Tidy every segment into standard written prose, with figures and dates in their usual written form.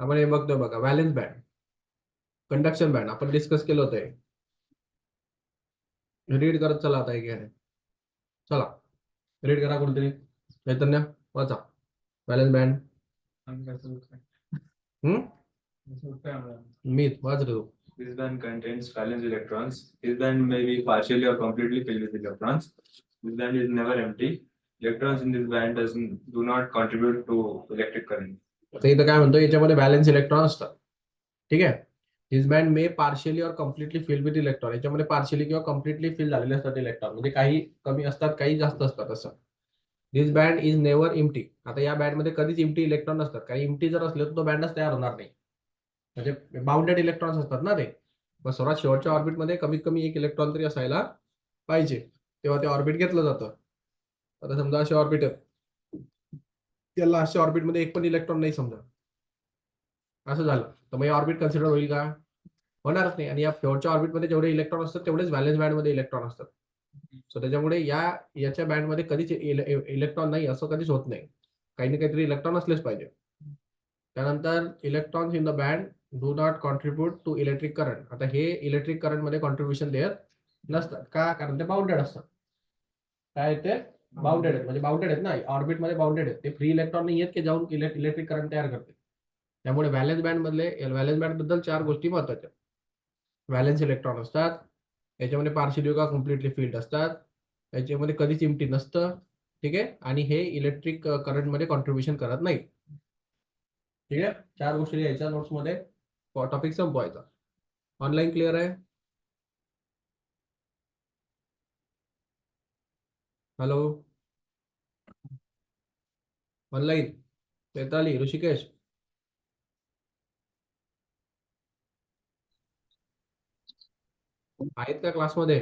आपण हे बघतोय बघा, व्हॅलेन्स बँड, कंडक्शन बँड आपण डिस्कस केलं होतं. रीड करत चला आता एक घ्या. चला रीड करा कोणतरी. चैतन्य वाचा. Valence band. मीत वाच रे. This band contains valence electrons. This band may be partially or completely filled with electrons. This band is never empty. Electrons in this band do not contribute to electric current. तर इथं काय म्हणतो, याच्यामध्ये valence electron असतात. ठीक आहे. This band may partially और completely fill with electron. याच्यामध्ये पार्शियली किंवा कम्प्लिटली फिल झालेले असतात इलेक्ट्रॉन, म्हणजे काही कमी असतात काही जास्त असतात असं. This band is never empty. आता या बँडमध्ये कधीच इम्प्टी इलेक्ट्रॉन नसतात. काही इम्प्टी जर असले तर तो बँडच तयार होणार नाही, म्हणजे बाउंडेड इलेक्ट्रॉन्स असतात ना ते. मग सर्वात शेवटच्या ऑर्बिटमध्ये कमीत कमी एक इलेक्ट्रॉन तरी असायला पाहिजे, तेव्हा ते ऑर्बिट घेतलं जातं. आता समजा असे ऑर्बिट आहेत, त्याला अशा ऑर्बिटमध्ये एक पण इलेक्ट्रॉन नाही समजा, असं झालं तर मग हे ऑर्बिट कन्सिडर होईल का? होणारच नाही. आणि या शेवटच्या ऑर्बिटमध्ये जेवढे इलेक्ट्रॉन असतात तेवढेच व्हॅलेन्स बँडमध्ये इलेक्ट्रॉन असतात. सो त्याच्यामुळे याच्या बँडमध्ये कधीच इलेक्ट्रॉन नाही असं कधीच होत नाही. काही ना काहीतरी इलेक्ट्रॉन असलेच पाहिजे. त्यानंतर electrons in the band do not contribute to electric current. आता हे इलेक्ट्रिक करंट मध्ये कॉन्ट्रीब्युशन देत नसतात का? कारण ते बाउंडेड असतात. काय ते बाउंडेड आहेत, म्हणजे बाउंडेड आहेत ना, ऑर्बिटमध्ये बाउंडेड आहेत. ते फ्री इलेक्ट्रॉन नाही आहेत की जाऊन इलेक्ट्रिक करंट तयार करते. त्यामुळे व्हॅलेन्स बँड बद्दल 4 गोष्टी महत्वाच्या. व्हॅलेन्स इलेक्ट्रॉन असतात, याच्यामध्ये पार्शियली किंवा कम्प्लिटली फील्ड असतात, याच्यामध्ये कधीच इम्प्टी नसतं. ठीक आहे. आणि हे इलेक्ट्रिक करंटमध्ये कॉन्ट्रीब्युशन करत नाही. ठीक आहे. 4 गोष्टी लिहायच्या नोट्समध्ये, टॉपिक संपवायचा. ऑनलाईन क्लिअर आहे? हॅलो ऑनलाईन चैताली, ऋषिकेश आहेत का क्लासमध्ये?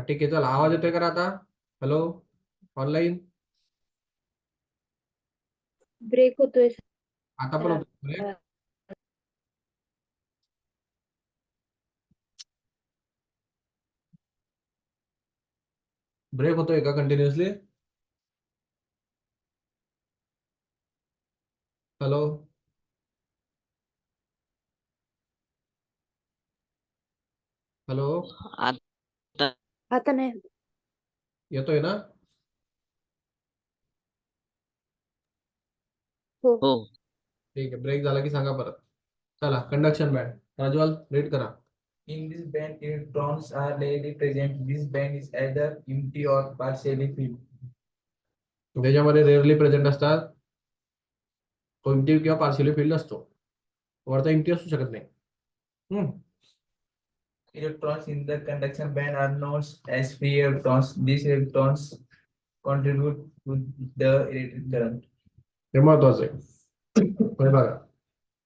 ठीक आहे. चला आवाज येतोय का आता? Hello online. ब्रेक होतोय. आता पण होतोय ब्रेक? ब्रेक होतोय का कंटिन्युअसली? हॅलो हॅलो आता नाही. येतोय ना? हो. ठीक आहे. ब्रेक झाला की सांगा परत. चला कंडक्शन बँड, प्रज्वल रीड करा. In this band, electrons are rarely present. This band is either empty or partially filled. त्याच्यामध्ये रेअरली प्रेझेंट असतात, तो इम्प्टी किंवा पार्शियली फील्ड असतो. वरचा इम्प्टी असू शकत नाही. Electrons in the conduction band are known as free electrons. These electrons contribute to the electric current. हे महत्वाचं आहे. बघा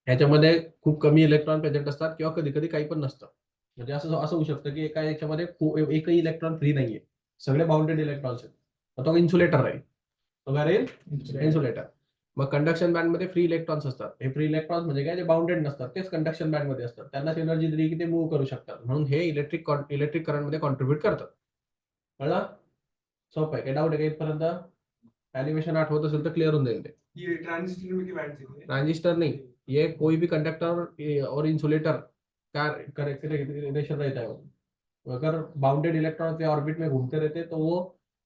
ह्याच्यामध्ये खूप कमी इलेक्ट्रॉन प्रेझेंट असतात किंवा कधी कधी काही पण नसतं. म्हणजे असं होऊ शकतं की एका याच्यामध्ये एकही इलेक्ट्रॉन फ्री नाहीये, सगळे बाउंडेड इलेक्ट्रॉन्स आहेत. तो इन्सुलेटर राहील. तो काय राहील? इन्सुलेटर. मग कंडक्शन बँड मध्ये फ्री इलेक्ट्रॉन्स असतात. हे फ्री इलेक्ट्रॉन्स म्हणजे काय, जे बाउंडेड नसतात तेच कंडक्शन बँड मध्ये असतात. त्यांना एनर्जी दिली की ते मूव्ह करू शकतात, म्हणून हे इलेक्ट्रिक करंट मध्ये कॉन्ट्रीब्युट करतात. कळलं? सोपं आहे. काही डाऊट आहे का इथपर्यंत? एनिमेशन आठवत असेल तर क्लिअर होऊन जाईल ते. ट्रांजिस्टर नहीं, ये कोई भी कंडक्टर और इंसुलेटर का रिलेशन रहता है. अगर बाउंडेड इलेक्ट्रॉन के ऑर्बिट में घूमते रहते तो वो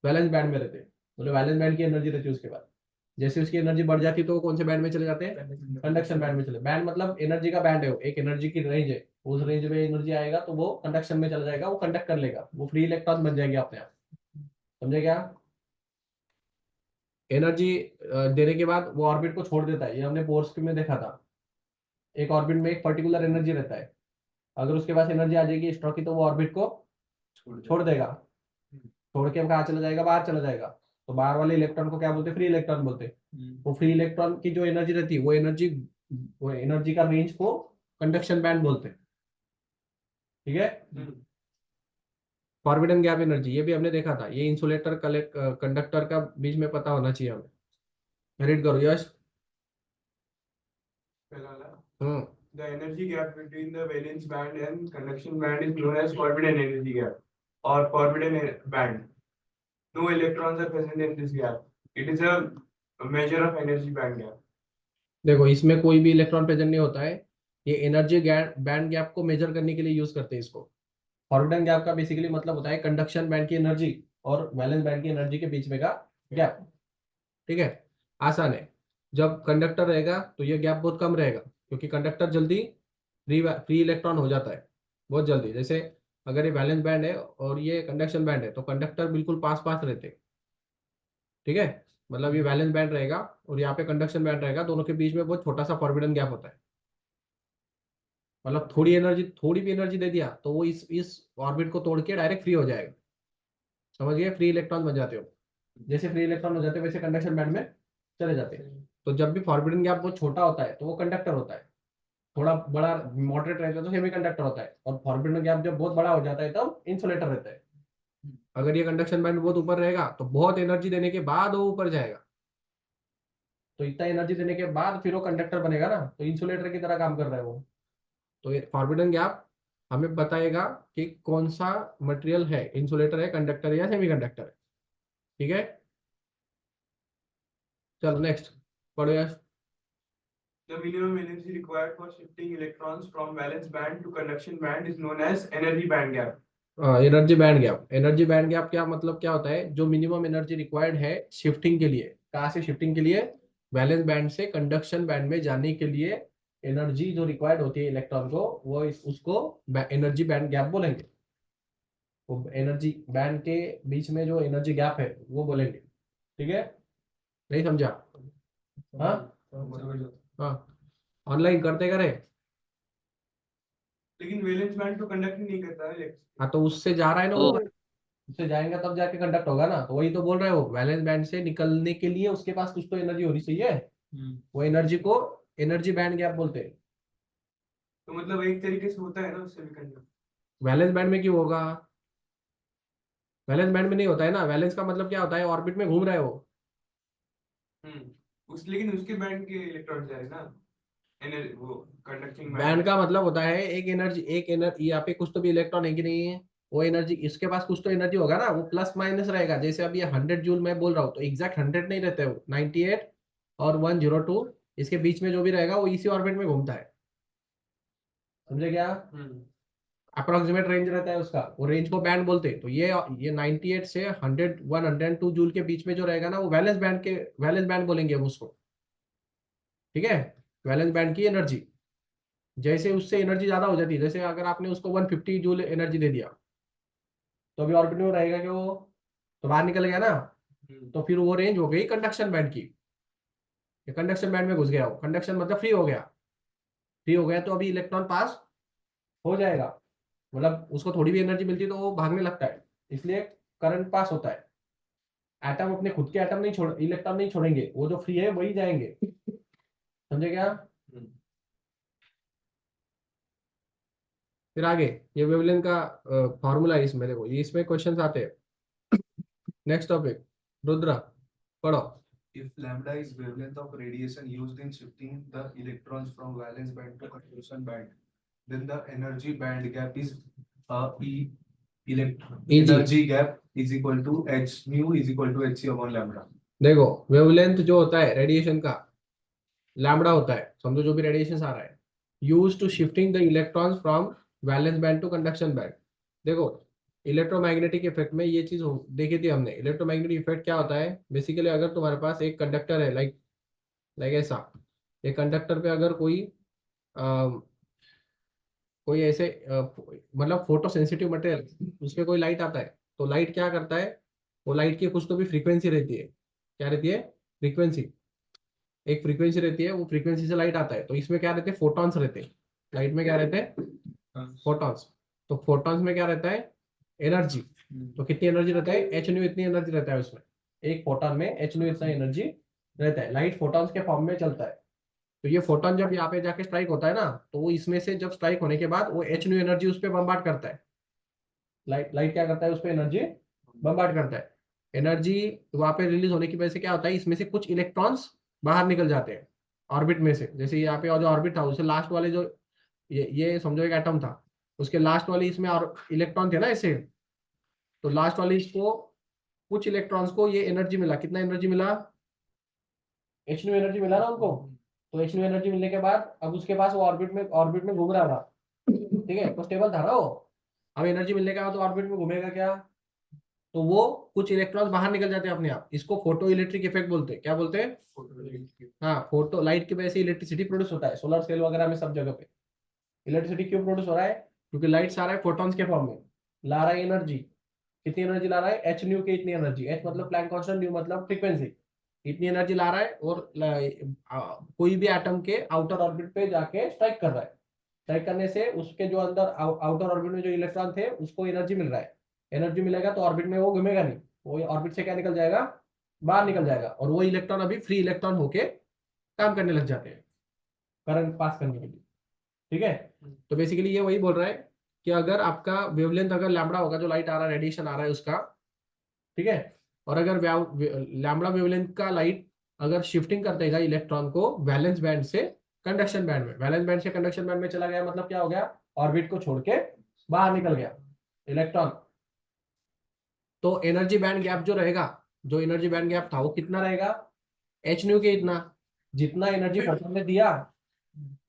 वैलेंस बैंड में रहते. मतलब वैलेंस बैंड की एनर्जी रहती है उसके बाद. जैसे उसकी एनर्जी बढ़ जाती तो कौन से बैंड में चले जाते हैं? कंडक्शन बैंड में चले. बैंड मतलब एनर्जी का बैंड है, एक एनर्जी की रेंज है. उस रेंज में एनर्जी आएगा तो वो कंडक्शन में चला जाएगा, वो कंडक्ट कर लेगा, वो फ्री इलेक्ट्रॉन बन जाएंगे अपने आप. समझे क्या? एनर्जी देने के बाद वो ऑर्बिट को छोड़ देता है. ये हमने बोर्स में देखा था. एक ऑर्बिट में एक पर्टिकुलर एनर्जी रहता है, अगर उसके पास एनर्जी आ जाएगी एक्स्ट्रा की तो वो ऑर्बिट को छोड़ देगा. छोड़ के कहाँ चला जाएगा? बाहर चला जाएगा. तो बाहर वाले इलेक्ट्रॉन को क्या बोलते हैं? फ्री इलेक्ट्रॉन बोलते हैं. वो फ्री इलेक्ट्रॉन की जो एनर्जी रहती है वो एनर्जी का रेंज को कंडक्शन बैंड बोलते हैं. ठीक है. फॉरबिडन गैप एनर्जी, ये भी हमने देखा था. ये इंसुलेटर कंडक्टर का बीच में पता होना चाहिए हमें. रीड करो यश. The energy gap between the valence band and conduction band is known as forbidden energy gap or forbidden band. No electrons are present in this gap. It is a measure of energy band gap. देखो इसमें कोई भी electron present नहीं होता है, ये energy band gap को major करने के लिए यूज करते हैं इसको। फॉरवर्डिंग गैप का बेसिकली मतलब होता है कंडक्शन बैंड की एनर्जी और वैलेंस बैंड की एनर्जी के बीच में का गैप। ठीक है, आसान है। जब कंडक्टर रहेगा तो ये गैप बहुत कम रहेगा, क्योंकि कंडक्टर जल्दी फ्री इलेक्ट्रॉन हो जाता है बहुत जल्दी। जैसे अगर ये वैलेंस बैंड है और ये कंडक्शन बैंड है तो कंडक्टर बिल्कुल पास पास रहते हैं। ठीक है, मतलब ये वैलेंस बैंड रहेगा और यहाँ पे कंडक्शन बैंड रहेगा, दोनों के बीच में बहुत छोटा सा फॉरबिडन गैप होता है। मतलब थोड़ी भी एनर्जी दे दिया तो वो इस ऑर्बिट को तोड़ के डायरेक्ट फ्री हो जाएगा। समझ गए, फ्री इलेक्ट्रॉन बन जाते हो। जैसे फ्री इलेक्ट्रॉन हो जाते हैं वैसे कंडक्शन बैंड में चले जाते हैं। तो जब भी फॉरबिडन गैप बहुत छोटा होता है तो वो कंडक्टर होता है, थोड़ा बड़ा मॉडरेट रहता है तो सेमी कंडक्टर होता है, और फॉरबिडन गैप जब बहुत बड़ा हो जाता है तब इंसुलेटर रहता है। अगर ये कंडक्शन बैंड बहुत ऊपर रहेगा तो बहुत एनर्जी देने के बाद वो ऊपर जाएगा, तो इतना एनर्जी देने के बाद फिर वो कंडक्टर बनेगा ना, तो इंसुलेटर की तरह काम कर रहा है वो। तो ये फॉरबिडन गैप हमें बताएगा कि कौन सा मटेरियल है, इंसुलेटर है, कंडक्टर है या सेमीकंडक्टर है। ठीक है, चलो नेक्स्ट पढ़ो यार। The minimum energy required for shifting electrons from valence band to conduction band is known as energy band gap. Energy band gap. Energy band gap क्या मतलब क्या होता है, जो मिनिमम एनर्जी रिक्वायर्ड है शिफ्टिंग के लिए। कहाँ से शिफ्टिंग के लिए, वैलेंस बैंड से कंडक्शन बैंड में जाने के लिए एनर्जी जो रिक्वायर्ड होती है इलेक्ट्रॉन को, वो उसको एनर्जी बैंड गैप बोलेंगे। वो एनर्जी बैंड के बीच में जो एनर्जी गैप है वो बोलेंगे। ठीक है, नहीं समझा? हाँ हाँ, ऑनलाइन करते करे। लेकिन वैलेंस बैंड तो कंडक्ट नहीं करता है। हाँ तो उससे जा रहा है ना ओ वो, उससे जाएगा तब जाके कंडक्ट होगा ना। तो वही तो बोल रहे हो, वैलेंस बैंड से निकलने के लिए उसके पास कुछ तो एनर्जी होनी चाहिए। वो एनर्जी को एनर्जी बैंड गैप बोलते हैं। तो मतलब एक तरीके से होता है ना उससे भी कंडक्ट। वैलेंस बैंड में क्यों होगा, वैलेंस बैंड में नहीं होता है ना। वैलेंस का मतलब क्या होता है, ऑर्बिट में घूम रहा है वो। उस लेकिन उसके बैंड के इलेक्ट्रॉन जा रहे ना, एनर्जी वो कंडक्टिंग बैंड का मतलब होता है एक एनर्जी यहाँ पे कुछ तो भी इलेक्ट्रॉन है कि नहीं है, वो एनर्जी इसके पास कुछ तो एनर्जी होगा ना, वो प्लस माइनस रहेगा। जैसे अभी 100 जूल मैं बोल रहा हूँ तो एग्जैक्ट 100 नहीं रहते, वो 98 और 102 इसके बीच में जो भी रहेगा वो इसी ऑर्बिट में घूमता है। समझे क्या? अप्रोक्सीमेट रेंज रहता है उसका, वो रेंज को बैंड बोलते हैं। तो ये 98 से 100 102 जूल के बीच में जो रहेगा ना वो वैलेंस बैंड बोलेंगे हम उसको। ठीक है, वैलेंस बैंड की एनर्जी, जैसे उससे एनर्जी ज्यादा हो जाती है, जैसे अगर आपने उसको 150 जूल एनर्जी दे दिया तो अभी ऑर्बिट में रहेगा कि वो तो बाहर निकल गया ना, तो फिर वो रेंज हो गई कंडक्शन बैंड की। कंडक्शन बैंड में घुस गया, वो कंडक्शन मतलब फ्री हो गया। फ्री हो गया तो अभी इलेक्ट्रॉन पास हो जाएगा, मतलब उसको थोड़ी भी एनर्जी मिलती है तो वो भागने लगता है, इसलिए करंट पास होता है। एटम अपने खुद के एटम नहीं छोड़, इलेक्ट्रॉन नहीं छोड़ेंगे, वो जो फ्री है वही जाएंगे। समझे क्या? फिर आगे ये वेवलेंथ का फॉर्मूला है इसमें, देखो ये इसमें क्वेश्चंस आते हैं। नेक्स्ट टॉपिक, रुद्रा पढ़ो। If lambda is wavelength of radiation used in shifting the electrons from valence band to conduction band, then the energy band gap is energy gap is equal to h mu is equal to hc upon lambda. देखो wavelength जो होता है radiation का, lambda होता है, समझो जो भी रेडिएशन आ रहा है, use to shifting the electrons from valence band to conduction band. देखो इलेक्ट्रोमैग्नेटिक इफेक्ट में ये चीज देखी थी हमने। इलेक्ट्रोमैग्नेटिक इफेक्ट क्या होता है, बेसिकली अगर तुम्हारे पास एक कंडक्टर है, लाइक ऐसा एक कंडक्टर पे अगर कोई ऐसे मतलब फोटो सेंसिटिव मटेरियल, उस पर कोई लाइट आता है तो लाइट क्या करता है, वो लाइट की कुछ तो भी फ्रीक्वेंसी रहती है। क्या रहती है? फ्रीक्वेंसी। एक फ्रीक्वेंसी रहती है, वो फ्रीक्वेंसी से लाइट आता है। तो इसमें क्या रहते हैं, फोटॉन्स रहते हैं। लाइट में क्या रहते हैं? फोटॉन्स। तो फोटॉन्स में क्या रहता है? एनर्जी। तो कितनी एनर्जी रहता है? एच न्यू इतनी एनर्जी रहता है उसमें। एक फोटॉन में एच न्यू इतना एनर्जी रहता है। लाइट फोटॉन्स के फॉर्म में चलता है। तो ये फोटोन जब यहाँ पे जाके स्ट्राइक होता है ना, तो वो इसमें से जब स्ट्राइक होने के बाद वो एच न्यू एनर्जी उस पर बम्बार्ड करता है। लाइट क्या करता है, उस पर एनर्जी बम्बार्ड करता है। एनर्जी वहां पे रिलीज होने की वजह से क्या होता है, इसमें से कुछ इलेक्ट्रॉन्स बाहर निकल जाते हैं ऑर्बिट में से। जैसे यहाँ पे जो ऑर्बिट था उसे लास्ट वाले जो ये समझो एक एटम था, उसके लास्ट वाली इसमें और इलेक्ट्रॉन थे ना ऐसे, तो लास्ट वाली इसको कुछ इलेक्ट्रॉन्स को ये एनर्जी मिला, कितना एनर्जी मिला, H एनर्जी मिला ना उनको। तो H एनर्जी मिलने के बाद अब उसके पास वो ऑर्बिट में घूम रहा था, ठीक है, तो स्टेबल था ना वो। अब एनर्जी मिलने के बाद तो ऑर्बिट में घूमेगा क्या, तो वो कुछ इलेक्ट्रॉन्स बाहर निकल जाते हैं अपने आप, इसको फोटो इलेक्ट्रिक इफेक्ट बोलते हैं। क्या बोलते हैं? हाँ, फोटो लाइट की वजह से इलेक्ट्रिसिटी प्रोड्यूस होता है, सोलर सेल वगैरह में सब जगह पे इलेक्ट्रिसिटी क्यों प्रोड्यूस हो रहा है, क्योंकि लाइट सारा है फोटॉन्स के फॉर्म में, ला रहा है एनर्जी। कितनी एनर्जी ला रहा है, एच न्यू की इतनी एनर्जी, एच मतलब प्लैंक कांस्टेंट, न्यू मतलब फ्रीक्वेंसी, इतनी एनर्जी ला रहा है और कोई भी एटम के आउटर ऑर्बिट पे जाके स्ट्राइक कर रहा है। स्ट्राइक करने से उसके जो अंदर आउटर ऑर्बिट में जो इलेक्ट्रॉन थे उसको एनर्जी मिल रहा है, एनर्जी मिलेगा तो ऑर्बिट में वो घूमेगा नहीं, वो ऑर्बिट से क्या निकल जाएगा, बाहर निकल जाएगा, और वो इलेक्ट्रॉन अभी फ्री इलेक्ट्रॉन होके काम करने लग जाते हैं करंट पास करने के लिए, ठीक है। तो बेसिकली ये वही बोल रहा है कि अगर आपका वेवलेंथ अगर लैम्बडा होगा, जो लाइट आ रहा है रेडिएशन आ रहा है उसका, ठीक है, और अगर लैम्बडा वेवलेंथ का लाइट अगर शिफ्टिंग कर देगा इलेक्ट्रॉन को वैलेंस बैंड से कंडक्शन बैंड में, वैलेंस बैंड से कंडक्शन बैंड में चला गया, मतलब क्या हो गया, ऑर्बिट को छोड़ के बाहर निकल गया इलेक्ट्रॉन। तो एनर्जी बैंड गैप जो रहेगा, जो एनर्जी बैंड गैप था वो कितना रहेगा, एच न्यू के इतना, जितना एनर्जी फोटॉन ने दिया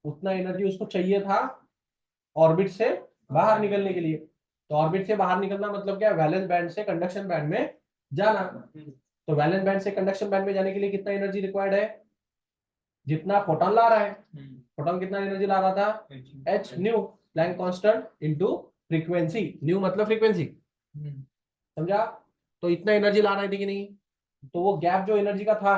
उतना एनर्जी उसको चाहिए था ऑर्बिट से बाहर निकलने के लिए। तो ऑर्बिट से बाहर निकलना मतलब क्या है, वैलेंस बैंड से कंडक्शन बैंड में जाना। तो वैलेंस बैंड से कंडक्शन बैंड में जाने के लिए कितना एनर्जी रिक्वायर्ड है, जितना फोटॉन ला रहा है। फोटॉन कितना एनर्जी ला रहा था, H nu Planck constant into frequency, nu मतलब फ्रीक्वेंसी, समझा। तो इतना एनर्जी ला रहे थे कि नहीं, तो वो गैप जो एनर्जी का था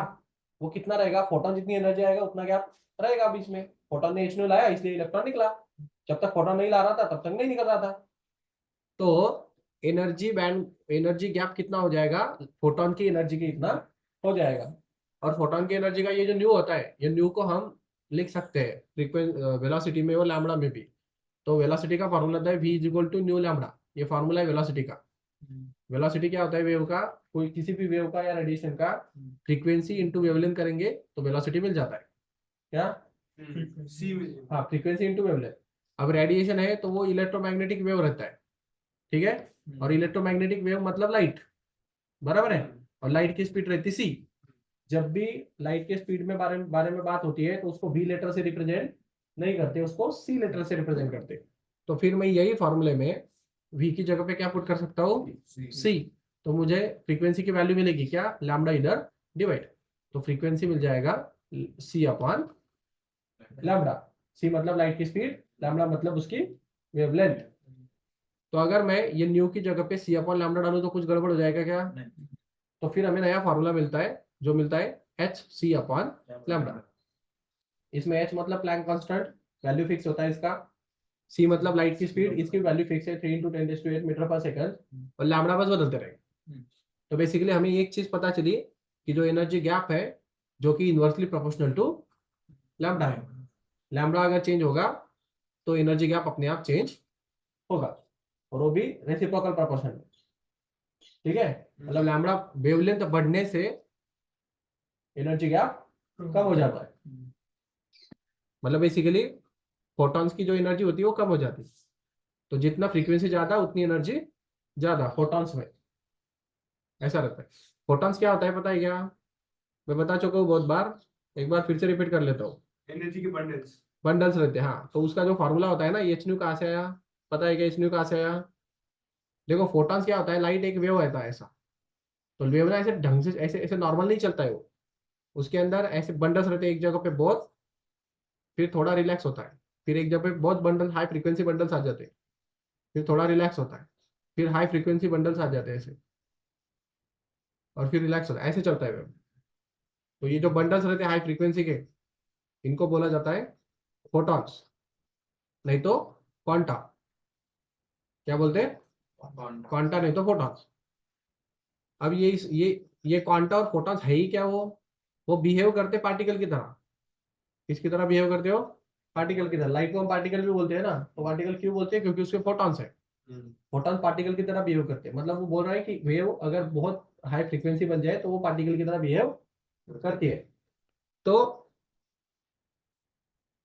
वो कितना रहेगा, फोटॉन जितनी एनर्जी आएगा उतना गैप रहेगा बीच में। फोटॉन ने एच न्यू लाया इसलिए इलेक्ट्रॉन निकला, जब तक फोटॉन नहीं ला रहा था तब तक नहीं निकल रहा था। तो एनर्जी गैप कितना हो जाएगा, फोटॉन की एनर्जी की इतना हो जाएगा। और फोटॉन की एनर्जी का ये जो न्यू होता है, ये न्यू को हम लिख सकते हैं वेलोसिटी में और लैम्बडा में भी। तो वेलोसिटी का फॉर्मूला होता है v is equal to nu lambda, ये फॉर्मूला है वेलोसिटी का। वेलोसिटी क्या होता है वेव का, कोई किसी भी वेव का या रेडिएशन का फ्रीक्वेंसी इंटू वेवलेंथ करेंगे तो वेलोसिटी मिल जाता है, क्या, हाँ, फ्रीक्वेंसी इंटू वेवलेंथ। अब रेडिएशन है तो वो इलेक्ट्रोमैग्नेटिक वेव रहता है, ठीक है, और इलेक्ट्रोमैग्नेटिक वेव मतलब लाइट, बराबर है, और लाइट की स्पीड रहती सी। जब भी लाइट के स्पीड में बारे में बात होती है तो उसको v लेटर से रिप्रेजेंट नहीं करते, उसको c लेटर से रिप्रेजेंट करते। तो फिर मैं यही फॉर्मूले में v की जगह पे क्या पुट कर सकता हूँ, c। तो मुझे फ्रीक्वेंसी की वैल्यू मिलेगी क्या, लैम्बडा इधर डिवाइड, तो फ्रीक्वेंसी मिल जाएगा c अपॉन लैम्बडा। c मतलब लाइट की स्पीड, लैम्बडा मतलब उसकी वेवलेंथ। तो अगर मैं ये न्यू की जगह पे c अपॉन लैम्बडा डालूं तो कुछ गड़बड़ हो जाएगा क्या, तो फिर हमें नया फॉर्मूला मिलता है जो मिलता है एच सी अपॉन लैम्बडा। इसमें एच मतलब प्लैंक कांस्टेंट, वैल्यू फिक्स होता है इसका, सी मतलब लाइट की स्पीड, इसकी वैल्यू फिक्स है 3 × 10⁸ मीटर पर सेकंड, और लैम्बडा बस बदलते रहेंगे। तो बेसिकली हमें एक चीज पता चली कि जो एनर्जी गैप है जो कि इनवर्सली प्रोपोर्शनल टू लैम्बडा है, लैम्बडा अगर चेंज होगा तो एनर्जी गैप अपने आप चेंज होगा, और वो भी रेसिप्रोकल प्रोपोर्शन में, ठीक है। मतलब लैम्बडा वेवलेंथ बढ़ने से एनर्जी गैप कम हो जाता है, मतलब बेसिकली फोटॉन्स की जो एनर्जी होती है वो कम हो जाती है। तो जितना फ्रीक्वेंसी ज्यादा उतनी एनर्जी ज्यादा फोटॉन्स में, ऐसा रहता है। फोटॉन्स क्या होता है पता है क्या, मैं बता चुका हूँ बहुत बार, एक बार फिर से रिपीट कर लेता हूँ। एनर्जी के बंडल्स, बंडल्स रहते हैं, हाँ, तो उसका जो फार्मूला होता है ना, एच न्यू कहाँ से आया, पता है क्या एच न्यू कहाँ से आया। देखो फोटॉन्स क्या होता है, लाइट एक वेव रहता है ऐसा, तो वेव ना ऐसे ढंग से ऐसे ऐसे नॉर्मल नहीं चलता है वो, उसके अंदर ऐसे बंडल्स रहते हैं एक जगह पे बहुत, फिर थोड़ा रिलैक्स होता है, फिर एक जगह पे बहुत बंडल हाई फ्रीक्वेंसी बंडल्स आ जाते हैं, फिर थोड़ा रिलैक्स होता है, फिर हाई फ्रीक्वेंसी बंडल्स आ जाते हैं ऐसे, और फिर रिलैक्स होता है, ऐसे चलता है वेव। तो ये जो बंडल्स रहते हैं हाई फ्रीक्वेंसी के, इनको बोला जाता है फोटॉन्स, नहीं तो क्वांटा। क्या बोलते हैं, क्वांटा नहीं तो फोटॉन्स। अब ये क्वांटा और फोटॉन्स है ही क्या, वो बिहेव करते पार्टिकल की तरह। किसकी तरह बिहेव करते हो, पार्टिकल की तरह। लाइट को हम पार्टिकल भी बोलते हैं ना, तो पार्टिकल क्यों बोलते हैं, क्योंकि उसके फोटॉन्स है। फोटॉन पार्टिकल की तरह बिहेव करते हैं, मतलब वो बोल रहा है कि वेव अगर बहुत हाई फ्रीक्वेंसी बन जाए तो वो पार्टिकल की तरह बिहेव करती है। तो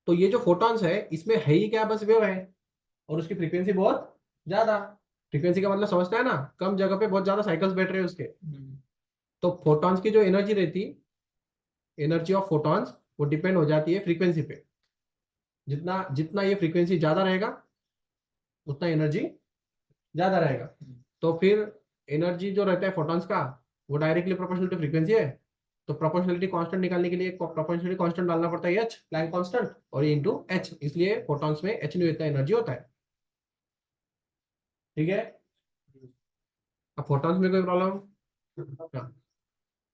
तो ये जो फोटॉन्स है इसमें है ही क्या, बस वेव है, और उसकी फ्रीक्वेंसी बहुत ज्यादा। फ्रीक्वेंसी का मतलब समझता है ना, कम जगह पे बहुत ज्यादा साइकिल्स बैठ रहे हैं उसके। तो फोटॉन्स की जो एनर्जी रहती, एनर्जी ऑफ फोटॉन्स, वो डिपेंड हो जाती है फ्रीक्वेंसी पे। जितना जितना ये फ्रीक्वेंसी ज्यादा रहेगा उतना एनर्जी ज्यादा रहेगा। तो फिर एनर्जी जो रहता है फोटॉन्स का, वो डायरेक्टली प्रोपोर्शनल टू फ्रीक्वेंसी है। तो प्रोपोर्शनलिटी कांस्टेंट निकालने के लिए प्रोपोर्शनलिटी कांस्टेंट डालना पड़ता है एच, प्लैंक कांस्टेंट, और ये इंटू एच, इसलिए फोटॉन्स में एच न्यू इतना एनर्जी होता है। ठीक है, अब फोटॉन्स में कोई प्रॉब्लम?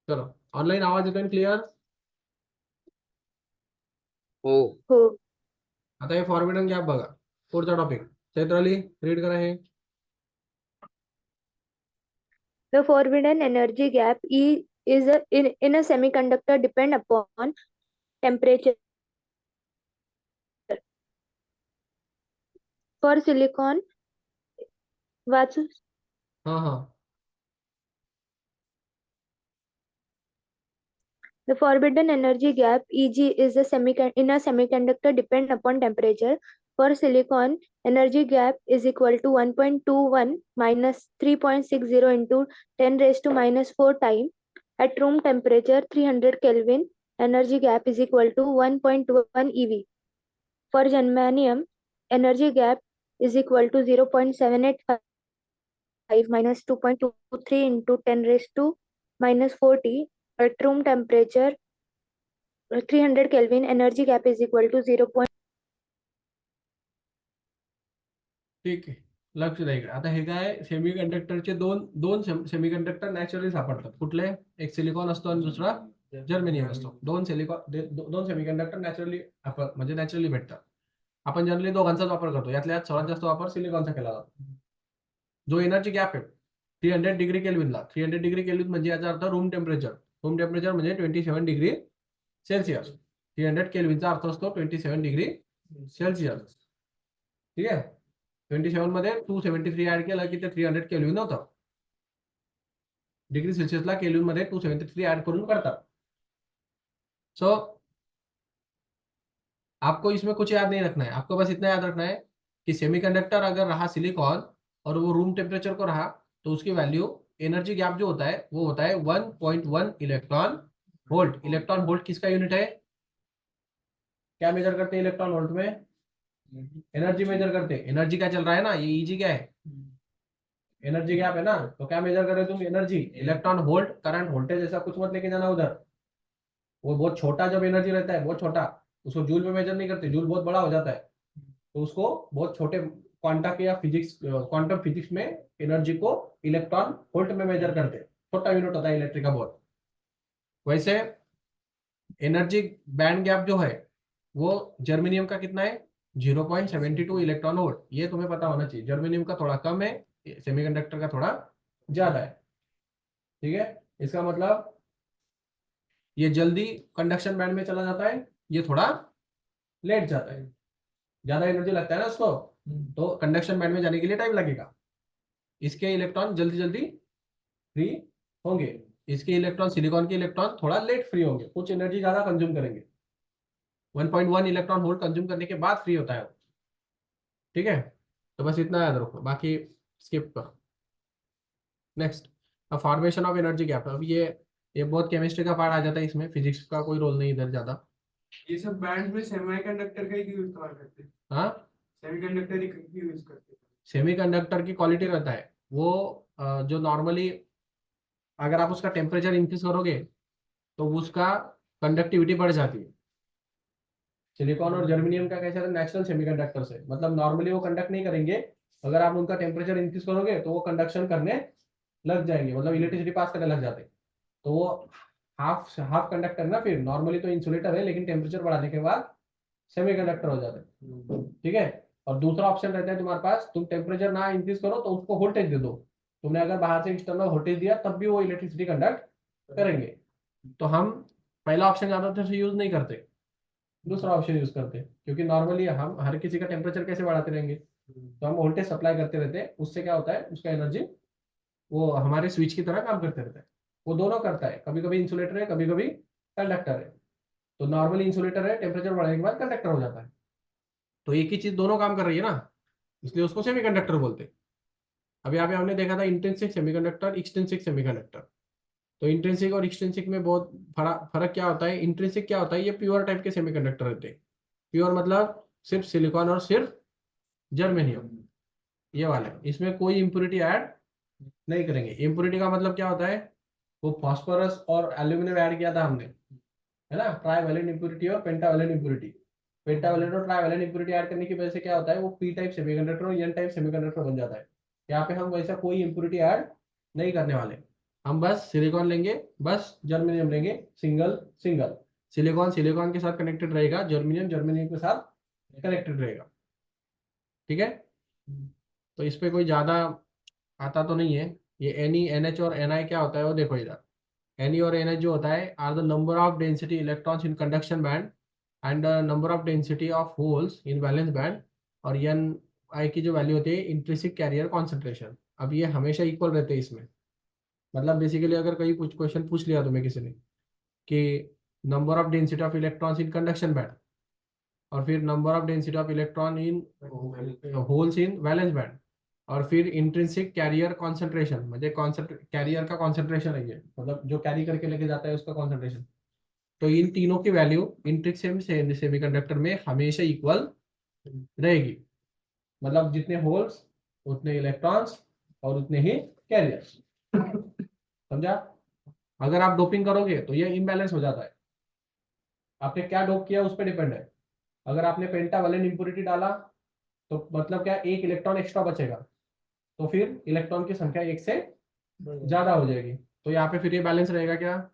चलो, ऑनलाइन आवाज येतो क्लियर? हो आता हे फॉरवर्डन गॅप बघा, पुढचा टॉपिक. चैत्राली रीड करा हे. The forbidden energy gap E is in a semiconductor depend upon temperature. For silicon, वाचू हा हा. The forbidden energy gap Eg is in a semiconductor depend upon temperature. For silicon, energy gap is equal to 1.21 minus 3.60 into 10 raised to minus 4 time. At room temperature 300 Kelvin, energy gap is equal to 1.1 eV. For germanium, energy gap is equal to 0.785 minus 2.23 into 10 raised to minus 40. At room temperature 300 Kelvin, energy gap is equal to 0. ठीक आहे, लक्ष द्या इकडे. आता हे काय, सेमीकंडक्टरचे दोन दोन semiconductor naturally सापडतात. कुठले? एक सिलिकॉन असतो आणि दुसरा जर्मेनियम असतो. दोन सेमीकंडक्टर नॅचरली म्हणजे नॅचरली भेटतात. आपण जनरली दोघांचाच वापर करतो. यातल्या सर्वात जास्त वापर सिलिकॉनचा केला जातो. जो एनर्जी गॅप आहे 300 डिग्री केल्विनला, 300 डिग्री केल्विन म्हणजे याचा अर्थ रूम टेम्परेचर. रूम टेम्परेचर म्हणजे 27 डिग्री सेल्सिअस. 300 केल्विनचा अर्थ असतो 27 डिग्री सेल्सिअस. ठीक आहे, 27 मध्ये 273 ऍड केलं की ते 300 केल्विन होतं. डिग्री सेल्सियसला केल्विन मध्ये 273 ऍड करून करतात. सो आपको इसमें कुछ याद नहीं रखना है, आपको बस इतना याद रखना है कि सेमीकंडक्टर अगर रहा सिलिकॉन और वो रूम टेम्परेचर को रहा, तो उसकी वैल्यू, एनर्जी गैप जो होता है वो होता है 1.1 इलेक्ट्रॉन वोल्ट. इलेक्ट्रॉन वोल्ट किसका यूनिट है? क्या मेजर करते हैं इलेक्ट्रॉन वोल्ट में? एनर्जी मेजर करते हैं. एनर्जी क्या चल रहा है ना, ये ईजी क्या है? एनर्जी गैप है ना. तो क्या मेजर कर रहे हो तुम? Energy. Electron volt, current, voltage ऐसा कुछ मत लेके जाना उधर. वो बहुत छोटा जब एनर्जी रहता है, बहुत छोटा, उसको जूल में मेजर नहीं करते. जूल बहुत बड़ा हो जाता है, तो उसको बहुत छोटे क्वांटा के या फिजिक्स, क्वांटम फिजिक्स में एनर्जी को इलेक्ट्रॉन वोल्ट में मेजर करते हैं. छोटा यूनिट होता है इलेक्ट्रिक का बहुत. वैसे एनर्जी बैंड गैप जो है वो जर्मेनियम का कितना है? 0.72 इलेक्ट्रॉन वोल्ट. ये तुम्हें पता होना चाहिए. जर्मेनियम का थोड़ा कम है, सेमीकंडक्टर का थोड़ा ज्यादा है. ठीक है, इसका मतलब ये जल्दी कंडक्शन बैंड में चला जाता है, ये थोड़ा लेट जाता है. ज्यादा एनर्जी लगता है ना उसको, तो कंडक्शन बैंड में जाने के लिए टाइम लगेगा. इसके इलेक्ट्रॉन जल्दी जल्दी फ्री होंगे. इसके इलेक्ट्रॉन, सिलिकॉन के इलेक्ट्रॉन थोड़ा लेट फ्री होंगे, कुछ एनर्जी ज्यादा कंज्यूम करेंगे. 1.1 इलेक्ट्रॉन वोल्ट कंज्यूम करने के बाद फ्री होता है. ठीक है, तो बस इतना याद रखो, बाकी स्किप करो. Next, formation of energy gap. अब ये बहुत केमिस्ट्री का पार्ट आ जाता है इसमें, फिजिक्स का कोई रोल नहीं इधर ज्यादा. ये सब बैंड में सेमीकंडक्टर का ही यूज करते हैं. हाँ, सेमीकंडक्टर ही यूज करते हैं. सेमीकंडक्टर की क्वालिटी रहता है वो, जो नॉर्मली अगर आप उसका टेम्परेचर इंक्रीज करोगे तो उसका कंडक्टिविटी बढ़ जाती है. सिलिकॉन और जर्मेनियम का कैसा है, नेचुरल सेमीकंडक्टर्स है, मतलब नॉर्मली वो कंडक्ट नहीं करेंगे. अगर आप उनका टेम्परेचर इंक्रीज करोगे तो वो कंडक्शन करने लग जाएंगे, मतलब इलेक्ट्रिसिटी पास करने लग जाते हैं. तो वो हाफ कंडक्टर ना, फिर नॉर्मली तो इंसुलेटर है, लेकिन टेम्परेचर बढ़ाने के बाद सेमीकंडक्टर हो जाते हैं. ठीक है, और दूसरा ऑप्शन रहता है तुम्हारे पास, तुम टेम्परेचर ना इंक्रीज करो तो उसको वोल्टेज दे दो. तुमने अगर बाहर से एक्सटर्नल वोल्टेज दिया तब भी वो इलेक्ट्रिसिटी कंडक्ट करेंगे. तो हम पहला ऑप्शन ज्यादातर से यूज नहीं करते, दूसरा ऑप्शन यूज करते हैं, क्योंकि नॉर्मली हम हर किसी का टेम्परेचर कैसे बढ़ाते रहेंगे. तो हम वोल्टेज सप्लाई करते रहते हैं, उससे क्या होता है, उसका एनर्जी वो हमारे स्विच की तरह काम करते रहता है. वो दोनों करता है, कभी कभी इंसुलेटर है, कभी कभी कंडक्टर है. तो नॉर्मली इंसुलेटर है, टेम्परेचर बढ़ने के बाद कंडक्टर हो जाता है। तो एक ही चीज दोनों काम कर रही है ना, इसलिए उसको सेमीकंडक्टर बोलते हैं। अब यहाँ पे हमने देखा था इंट्रिंसिक सेमीकंडक्टर, एक्सट्रिंसिक सेमीकंडक्टर। तो इंट्रिंसिक और एक्सट्रिंसिक में बहुत फर्क क्या होता है? इंट्रिंसिक क्या होता है? ये प्योर टाइप के सेमीकंडक्टर रहते हैं। प्योर मतलब सिर्फ सिलिकॉन और सिर्फ जर्मेनियम, ये वाले। इसमें कोई इम्प्योरिटी ऐड नहीं करेंगे। इम्प्योरिटी का मतलब क्या होता है? वो फास्फोरस और एल्यूमिनियम ऐड किया था हमने, है ना, ट्राइवैलेंट इम्प्योरिटी और पेंटावैलेंट इम्प्योरिटी। पेंटावैलेंट और ट्राइवैलेंट इम्प्योरिटी ऐड करने की वजह से क्या होता है? वो पी टाइप सेमीकंडक्टर और एन टाइप सेमीकंडक्टर बन जाता है। यहाँ पे हम वैसा कोई इम्प्योरिटी ऐड नहीं करने वाले। हम बस सिलिकॉन लेंगे, बस जर्मेनियम लेंगे, सिंगल सिंगल। सिलिकॉन सिलिकॉन के साथ कनेक्टेड रहेगा, जर्मेनियम जर्मेनियम के साथ कनेक्टेड रहेगा। ठीक है, तो इस पे कोई ज्यादा आता तो नहीं है। ये एनई एनएच और एनआई क्या होता है वो देखो इधर। एनई और एनएच जो होता है are the number of density electrons in conduction band and number of density of holes in valence band. और एन आई की जो वैल्यू होती है इंट्रिंसिक कैरियर कॉन्सेंट्रेशन। अब ये हमेशा इक्वल रहते हैं इसमें। मतलब बेसिकली अगर कहीं कुछ क्वेश्चन पूछ लिया तुम्हें किसी ने कि number of density of electrons in conduction band और फिर number of density of electron in holes in valence band और फिर इंट्रिंसिक कैरियर कॉन्सेंट्रेशन, मतलब कैरियर का कॉन्सेंट्रेशन है ये, मतलब जो कैरी करके लेके जाता है उसका कॉन्सेंट्रेशन। तो इन तीनों की वैल्यू इंट्रिंसिक सेमीकंडक्टर में हमेशा इक्वल रहेगी। मतलब जितने होल्स उतने इलेक्ट्रॉन्स और उतने ही कैरियर्स। समझा? अगर आप डोपिंग करोगे तो ये इम्बैलेंस हो जाता है। आपने क्या डोप किया उस पर डिपेंड है। अगर आपने पेंटावैलेंट इंप्योरिटी डाला तो मतलब क्या, एक इलेक्ट्रॉन एक्स्ट्रा बचेगा, तो फिर इलेक्ट्रॉन की संख्या एक से ज्यादा हो जाएगी। तो यहाँ पे फिर ये बैलेंस रहेगा क्या?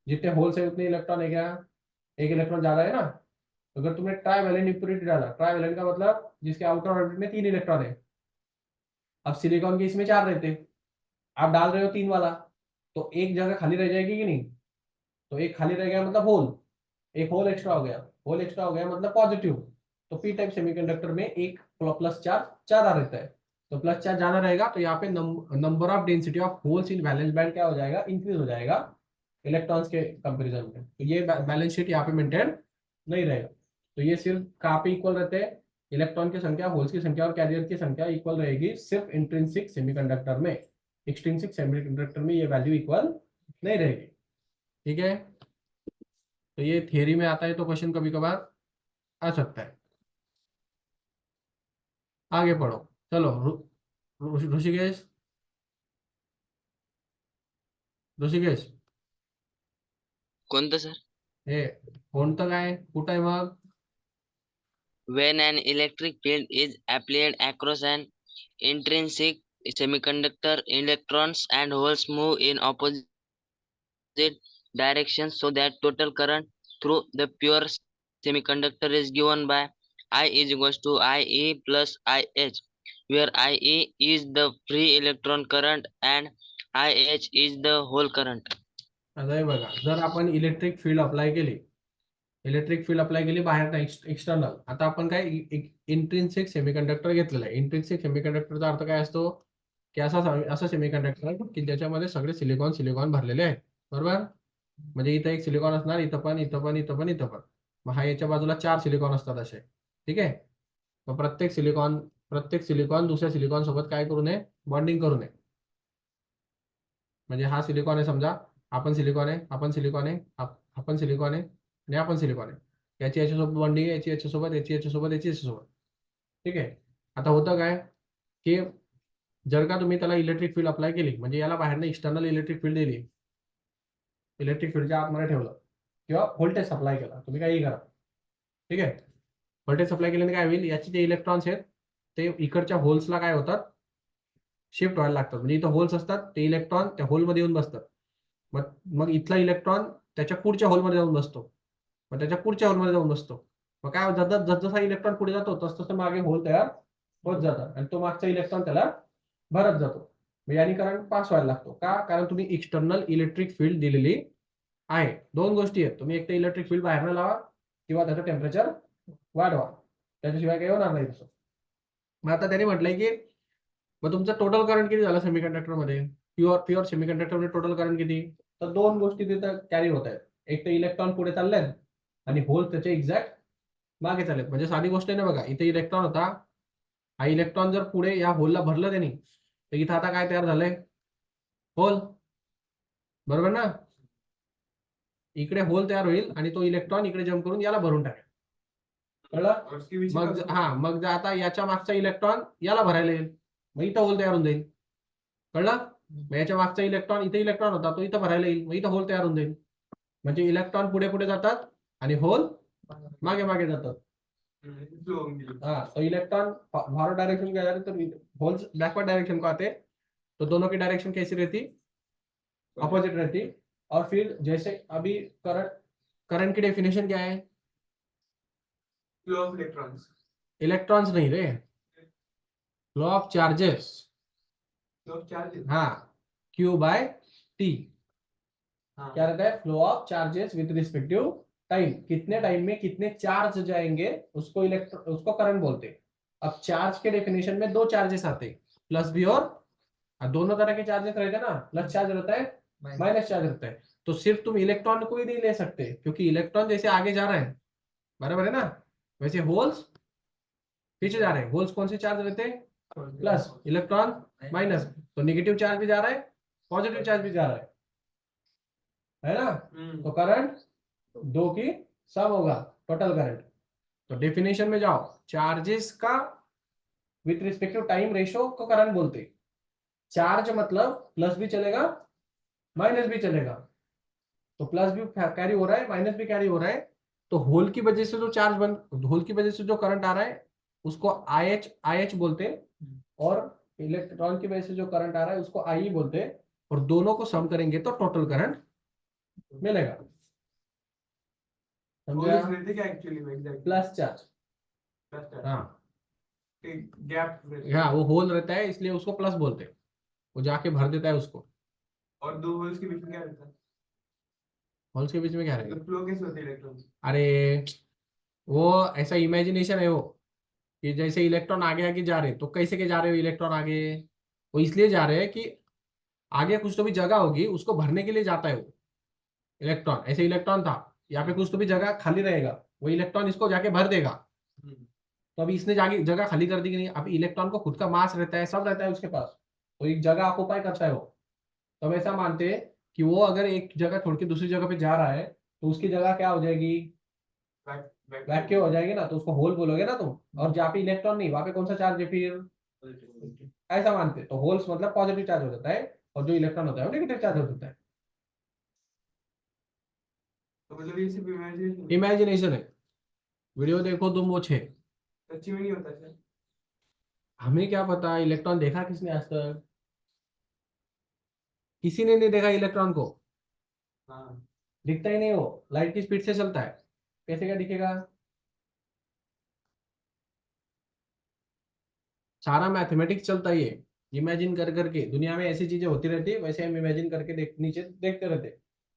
जितने होल्स है उतने इलेक्ट्रॉन है क्या? एक इलेक्ट्रॉन ज्यादा है ना। अगर तुमने ट्राइवैलेंट इंप्योरिटी डाला, ट्राइवैलेंट का मतलब जिसके आउटर ऑर्बिट में 3 इलेक्ट्रॉन है। अब सिलिकॉन के इसमें 4 रहते, आप डाल रहे हो 3 वाला, तो एक जगह खाली रह जाएगी कि नहीं? तो एक खाली रह गया मतलब होल, एक होल एक्स्ट्रा हो गया, होल एक्स्ट्रा हो गया मतलब पॉजिटिव। तो पी टाइप सेमीकंडक्टर में एक प्लस चार्ज ज्यादा रहता है। तो प्लस चार्ज ज्यादा रहेगा तो यहाँ पे number of density of holes in valence band क्या हो जाएगा? इंक्रीज हो जाएगा इलेक्ट्रॉन्स के कंपेरिजन में। तो ये बैलेंस शीट यहाँ पे मेंटेन नहीं रहेगा। तो ये सिर्फ कहाँ पे इक्वल रहते हैं? इलेक्ट्रॉन की संख्या, होल्स की संख्या और कैरियर की संख्या इक्वल रहेगी सिर्फ इंट्रिंसिक सेमीकंडक्टर में। एक्सट्रिंसिक सेमीकंडक्टर में ये वैल्यू इक्वल नहीं रहेगी। ठीक है, तो ये थियरी में आता है तो क्वेश्चन कभी कभार आ सकता है। आगे पढ़ो, चलो। ऋषिकेश, ऋषिकेश कोणतं सर? हे कोणतं काय, कुठं आहे मग? When an electric field is applied across an intrinsic semiconductor, electrons and holes move in opposite directions so that total current through the pure semiconductor is given by I is equals to IE plus IH, where IE is the free electron current and IH is the hole current. आता हे बघा, जर आपण electric field apply केली बाहेर external, आता आपण काय intrinsic semiconductor घेतलेला आहे. इंट्रिन्सिक सेमीकंडक्टरचा अर्थ काय असतो की असा सेमीकंडक्टर की ज्याच्यामध्ये सगळे सिलिकॉन सिलिकॉन भरलेले आहेत, बरोबर? म्हणजे इथं एक सिलिकॉन असणार, इथं पण, इथं पण, इथं पण, इथं पण. मग हा याच्या बाजूला 4 सिलिकॉन असतात असे. ठीक आहे, मग प्रत्येक सिलिकॉन दुसऱ्या सिलिकॉन सोबत काय करू नये? बॉन्डिंग करू नये. म्हणजे हा सिलिकॉन आहे समजा, आपण सिलिकॉन आहे, आपण सिलिकॉन आहे, आपण सिलिकॉन आहे आणि आपण सिलिकॉन आहे. याची याच्यासोबत बॉन्डिंग आहे, याची याच्यासोबत, याची याच्यासोबत, याची याच्यासोबत. ठीक आहे, आता होतं काय की जर का तुम्ही त्याला इलेक्ट्रिक फील्ड अप्लाय केली, म्हणजे याला बाहेरनं एक्सटर्नल इलेक्ट्रिक फील्ड दिली, इलेक्ट्रिक फील्डच्या आतमध्ये ठेवलं किंवा व्होल्टेज सप्लाय केला, तुम्ही काही करा. ठीक आहे, व्होल्टेज सप्लाय केल्याने काय होईल? याचे जे इलेक्ट्रॉन्स आहेत ते इकडच्या होल्सला काय होतात? शिफ्ट व्हायला लागतात. म्हणजे इथं होल्स असतात, ते इलेक्ट्रॉन त्या होलमध्ये येऊन बसतात. मग इथला इलेक्ट्रॉन त्याच्या पुढच्या होलमध्ये जाऊन बसतो, मग त्याच्या पुढच्या होलमध्ये जाऊन बसतो. मग काय जसजसा इलेक्ट्रॉन पुढे जातो तसं मागे होल तयार होत जातात आणि तो मागचा इलेक्ट्रॉन त्याला भरत जातो. याने करंट पास व्हायला लागतो. का? कारण तुम्ही एक्सटर्नल इलेक्ट्रिक फील्ड दिलेली आहे. 2 गोष्टी आहेत, तुम्ही एक तर इलेक्ट्रिक फील्ड बाहेरनं लावा किंवा त्याचं टेम्परेचर वाढवा, त्याच्याशिवाय काही होणार नाही तसं. मग आता त्याने म्हटलंय की मग तुमचं टोटल करंट किती झालं सेमीकंडक्टर मध्ये? प्युअर सेमीकंडक्टर मध्ये टोटल करंट किती? तर 2 गोष्टी तिथं कॅरी होत आहेत. एक तर इलेक्ट्रॉन पुढे चाललेत आणि होल त्याच्या एक्झॅक्ट मागे चालेल. म्हणजे साधी गोष्ट आहे ना बघा, इथे इलेक्ट्रॉन होता, हा इलेक्ट्रॉन जर पुढे या होलला भरलं त्यांनी, तर इथं आता काय तयार झालंय, होल. बरोबर ना, इकडे होल तयार होईल आणि तो इलेक्ट्रॉन इकडे जम्प करून याला भरून टाकेल. कळलं? और उसके पीछे मग का हा, मग जर आता याच्या मागचा इलेक्ट्रॉन याला भरायला येईल, मग इथं होल तयार होऊन जाईल. कळलं? मग याच्या मागचा इलेक्ट्रॉन, इथे इलेक्ट्रॉन होता तो इथं भरायला येईल, मग इथं होल तयार होऊन जाईल. म्हणजे इलेक्ट्रॉन पुढे पुढे जातात आणि होल मागे मागे जातात. फ्लो होंगे. हाँ, तो इलेक्ट्रॉन फॉरवर्ड डायरेक्शन क्या जा रहे तो होल्स बैकवर्ड डायरेक्शन को आते, तो दोनों की डायरेक्शन कैसी रहती, अपोजिट रहती. और फिर जैसे अभी करंट की डेफिनेशन क्या है, फ्लो ऑफ इलेक्ट्रॉन्स. इलेक्ट्रॉन्स नहीं रे, flow of charges. Flow of charges. हाँ, Q बाय T हाँ. क्या रहता है, flow of charges with respective time. कितने टाइम में कितने चार्ज जाएंगे उसको उसको करंट बोलते हैं. अब चार्ज के डेफिनेशन में दो चार्जेस आते हैं, प्लस भी और दोनों तरह के चार्जेस रहते हैं ना, प्लस चार्ज रहता है, माइनस चार्ज रहता है. तो सिर्फ तुम इलेक्ट्रॉन को ही नहीं ले सकते, क्योंकि इलेक्ट्रॉन जैसे आगे जा रहे हैं, बराबर है ना, वैसे होल्स पीछे जा रहे हैं. होल्स कौन से चार्ज रहते हैं, प्लस, इलेक्ट्रॉन माइनस. तो नेगेटिव चार्ज भी जा रहा है, पॉजिटिव चार्ज भी जा रहा है ना. तो करंट दो की सम होगा, टोटल करंट. तो डेफिनेशन में जाओ, चार्जेस का with respect to time ratio को करंट बोलते हैं. चार्ज मतलब प्लस भी चलेगा माइनस भी चलेगा, तो प्लस भी कैरी हो रहा है माइनस भी कैरी हो रहा है. तो होल की वजह से जो होल की वजह से जो करंट आ रहा है उसको IH बोलते हैं, और इलेक्ट्रॉन की वजह से जो करंट आ रहा है उसको IE बोलते हैं. और दोनों को सम करेंगे तो टोटल करंट मिलेगा. समझा? होल्स रहते क्या एक्चुअली में exact. Plus charge. Plus charge. हाँ, गैप. हाँ, वो होल रहता है इसलिए उसको प्लस बोलते हैं, वो जाके भर देता है उसको. और दो होल्स के बीच में क्या रहता है, होल्स के बीच में क्या रहेगा, तो फ्लो कैसे होते हैं इलेक्ट्रॉन्स. अरे वो ऐसा इमेजिनेशन है वो, कि जैसे इलेक्ट्रॉन आगे आगे जा रहे, तो कैसे के जा रहे हो इलेक्ट्रॉन आगे, वो इसलिए जा रहे हैं कि आगे कुछ तो भी जगह होगी, उसको भरने के लिए जाता है वो इलेक्ट्रॉन. ऐसे इलेक्ट्रॉन था, यहाँ पे कुछ तो भी जगह खाली रहेगा, वो इलेक्ट्रॉन इसको जाके भर देगा. तो अभी इसने जाके जगह खाली कर दी कि नहीं, अब इलेक्ट्रॉन को खुद का मास रहता है, सब रहता है उसके पास, तो एक जगह ऑक्युपाई करता है वो. तो हम ऐसा मानते हैं कि वो अगर एक जगह छोड़ के दूसरी जगह पे जा रहा है, तो उसकी जगह क्या हो जाएगी, वैक्यूम हो जाएगी ना, तो उसको होल बोलोगे ना तुम. और जहाँ पे इलेक्ट्रॉन नहीं, वहां पे कौन सा चार्ज है फिर, ऐसा मानते हैं. तो होल्स मतलब पॉजिटिव चार्ज हो जाता है, और जो इलेक्ट्रॉन होता है वो नेगेटिव चार्ज हो जाता है. तो मतलब ये सिर्फ इमेजिनेशन. इमेजिनेशन है, वीडियो देखो तुम वो 6. सच्ची में नहीं होता सर. हमें क्या पता, इलेक्ट्रॉन देखा किसने आज तक, किसी ने नहीं देखा इलेक्ट्रॉन को. हाँ. दिखता ही नहीं, वो लाइट की स्पीड से चलता है, कैसे क्या दिखेगा. सारा मैथमेटिक्स चलता ही है, इमेजिन कर करके. दुनिया में ऐसी चीजें होती रहती है, वैसे हम इमेजिन करके नीचे देखते रहते हैं.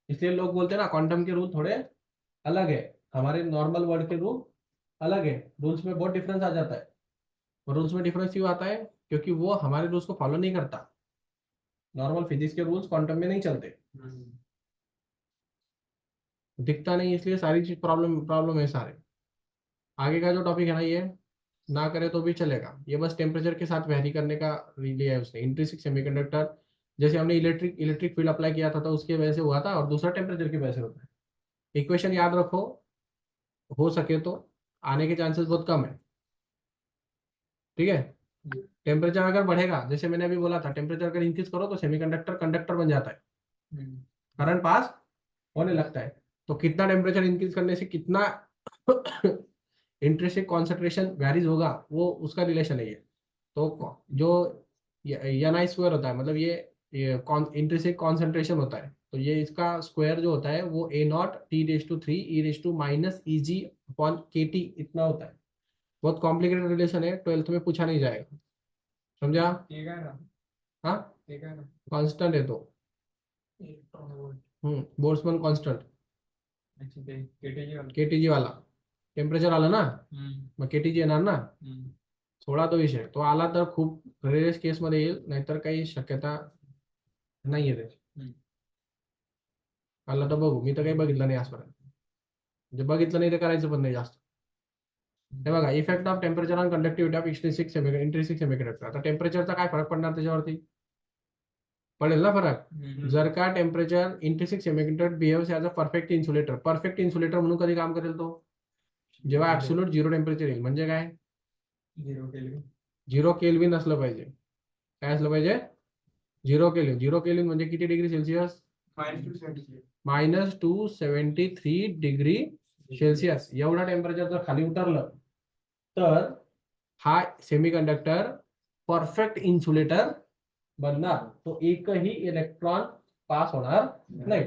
इसलिए लोग बोलते हैं ना, क्वांटम के रूल थोड़े अलग है, हमारे नॉर्मल वर्ल्ड के रूल अलग है. रूल्स में बहुत डिफरेंस आ जाता है. और रूल्स में डिफरेंस क्यों आता है, क्योंकि वो हमारे रूल्स को फॉलो नहीं करता. नॉर्मल फिजिक्स के रूल्स क्वांटम में नहीं चलते, दिखता नहीं, इसलिए सारी चीज प्रॉब्लम है सारे. आगे का जो टॉपिक है ना, ये ना करे तो भी चलेगा, ये बस टेम्परेचर के साथ वेरी करने का लिया है उसने. इंट्रिंसिक सेमीकंडक्टर, जैसे हमने इलेक्ट्रिक फील्ड अप्लाई किया था, तो उसके वजह से हुआ था, और दूसरा टेम्परेचर की वजह से होता है. इक्वेशन याद रखो, हो सके तो, आने के चांसेस बहुत कम है. ठीक है. टेम्परेचर अगर बढ़ेगा, जैसे मैंने अभी बोला था, टेम्परेचर अगर इंक्रीज करो तो सेमीकंडक्टर कंडक्टर बन जाता है, करंट पास होने लगता है. तो कितना टेम्परेचर इंक्रीज करने से कितना इंट्रिंसिक कॉन्सेंट्रेशन वैरीज होगा, वो उसका रिलेशन है ये. तो जो NI स्क्वायर होता है, मतलब ये इंट्रिंसिक कॉन्सेंट्रेशन होता है, तो ये इसका स्क्वायर जो होता है वो A0T3 e⁻⁰ इतना होता है. बहुत कॉम्प्लिकेटेड रिलेशन है, 12th में पूछा नहीं जाएगा. समझा? ठीक है ना. हाँ, ठीक है ना. कांस्टेंट है तो. बोल्ट्जमैन कांस्टेंट, अच्छा ते केटीजी वाला. KTG वाला, टेम्परेचर आलं ना, मग KTG येणार ना. थोडा तो विषय, तो आला तर खूप रेअर केस मध्ये येईल, नाहीतर काही शक्यता नाहीये त्याची. आला तर बघू, मी तर काही बघितलं नाही आजपर्यंत. जे बघितलं नाही ते करायचं पण नाही जास्त. हे बघा, effect of temperature on conductivity of intrinsic semiconductor. आता टेम्परेचरचा काय फरक पडणार त्याच्यावरती? पडेल ना फरक. जर का temperature intrinsic semiconductor behaves as a perfect insulator. Perfect insulator म्हणून कधी काम करेल तो? जेव्हा ऍब्सोल्यूट 0 टेम्परेचर येईल. म्हणजे काय? 0 केल्विन असलं पाहिजे. काय असलं पाहिजे? 0 केल्विन. 0 केल्विन म्हणजे किती डिग्री सेल्सिअस? -273 degree Celsius. एवढा टेम्परेचर जर खाली उतरलं तर हा सेमीकंडक्टर परफेक्ट इन्सुलेटर बनणार. तो एकही इलेक्ट्रॉन पास होणार नाही,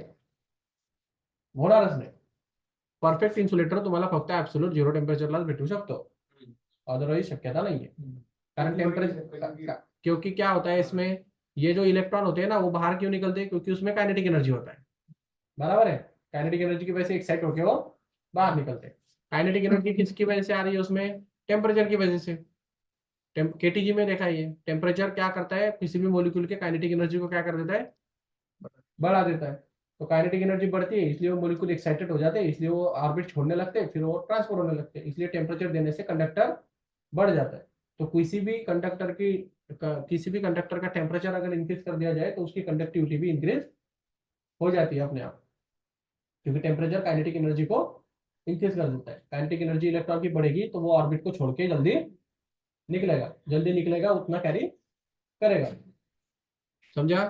होणारच नाही. परफेक्ट इन्सुलेटर तुम्हाला फक्त ऍब्सोल्यूट 0 टेम्परेचरलाच भेटू शकतो, अदरवाइज शक्यता नहीं है. कारण टेम्परेचर, क्योंकि क्या होता है इसमें, ये जो इलेक्ट्रॉन होते हैं ना वो बाहर क्यों निकलते हैं? क्योंकि उसमें काइनेटिक एनर्जी होता है. बराबर है. काइनेटिक एनर्जी की वजह से एक्साइट होकर वो बाहर निकलते हैं. काइनेटिक एनर्जी किसकी वजह से आ रही है उसमें? टेम्परेचर की वजह से. केटीजी में देखा ये टेम्परेचर क्या करता है, किसी भी मॉलिक्यूल के काइनेटिक एनर्जी को क्या कर देता है? बढ़ा देता है. तो काइनेटिक एनर्जी बढ़ती है, इसलिए वो मॉलिक्यूल एक्साइटेड हो जाते हैं, इसलिए वो ऑर्बिट छोड़ने लगते हैं, फिर वो ट्रांसफर होने लगते हैं. इसलिए टेम्परेचर देने से कंडक्टर बढ़ जाता है. तो किसी भी कंडक्टर का टेम्परेचर अगर इंक्रीज कर दिया जाए तो उसकी कंडक्टिविटी भी इंक्रीज हो जाती है अपने आप, क्योंकि टेम्परेचर काइनेटिक एनर्जी को इंक्रीज कर देता है. काइनेटिक एनर्जी इलेक्ट्रॉन की बढ़ेगी तो वो ऑर्बिट को छोड़ के जल्दी निकलेगा, उतना कैरी करेगा. समझा?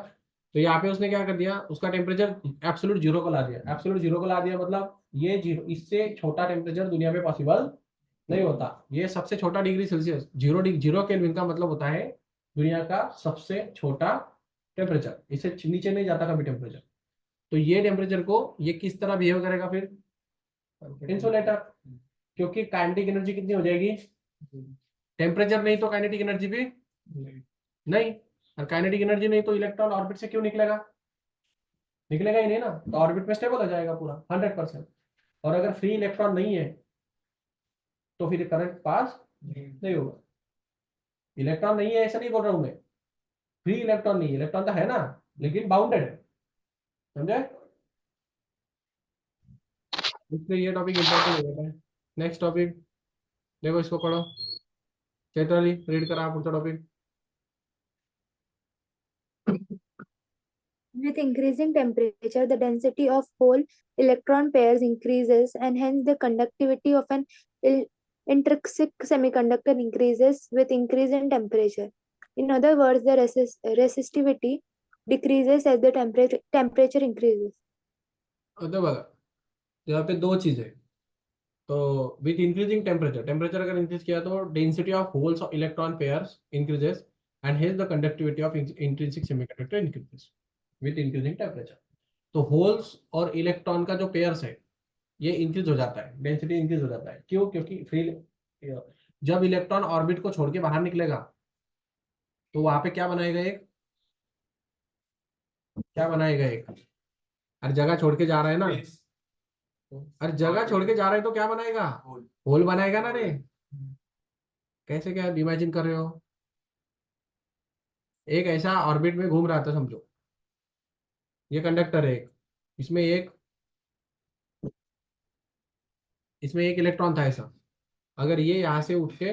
तो यहाँ पे उसने क्या कर दिया, उसका टेम्परेचर एब्सोल्यूट 0 को ला दिया. एब्सोल्यूट 0 को ला दिया मतलब ये 0, इससे छोटा टेम्परेचर दुनिया में पॉसिबल नहीं होता. ये सबसे छोटा डिग्री सेल्सियस 0 केल्विन का मतलब होता है दुनिया का सबसे छोटा टेम्परेचर. इससे नीचे नहीं जाता कभी टेम्परेचर. तो ये टेम्परेचर को ये किस तरह बिहेव करेगा फिर? इंसुलेटर. क्योंकि काइनेटिक एनर्जी कितनी हो जाएगी? टेम्परेचर नहीं तो काइनेटिक एनर्जी भी नहीं. और काइनेटिक एनर्जी नहीं तो इलेक्ट्रॉन ऑर्बिट से क्यों निकलेगा ही नहीं ना. तो ऑर्बिट में स्टेबल हो जाएगा पूरा 100%. और अगर फ्री इलेक्ट्रॉन नहीं है तो फिर करंट पास नहीं होगा. इलेक्ट्रॉन नहीं है ऐसा नहीं बोल रहा हूं मैं, फ्री इलेक्ट्रॉन नहीं है, इलेक्ट्रॉन तो है ना लेकिन बाउंडेड है. समझे? इसलिए ये टॉपिक इंपॉर्टेंट हो जाता है. नेक्स्ट टॉपिक देखो, इसको पढ़ो. चैत्राली रीड करा पुढचा topic. With increasing temperature, the density of whole electron pairs increases, and hence the conductivity of an intrinsic semiconductor increases with increase in temperature. In other words, the resistivity decreases as the temperature increases. आता बघा, यहाँ पे दो चीज है. तो with increasing temperature अगर increase किया तो density of holes of electron pairs increases and hedge the conductivity of intrinsic semiconductor increases with increasing temperature. तो होल्स और इलेक्ट्रॉन का जो पेयर्स है ये इंक्रीज हो जाता है, डेंसिटी इंक्रीज हो जाता है. क्यों? क्योंकि फ्री जब इलेक्ट्रॉन ऑर्बिट को छोड़ के बाहर निकलेगा तो वहां पे क्या बनाएगा? एक हर जगह छोड़ के जा रहा है ना, हर जगह छोड़ के जा रहा है तो क्या बनाएगा? होल बनाएगा ना रे. कैसे क्या इमेजिन कर रहे हो? एक ऐसा ऑर्बिट में घूम रहा था, समझो ये कंडक्टर है एक, इसमें एक इलेक्ट्रॉन था ऐसा. अगर ये यहाँ से उठ के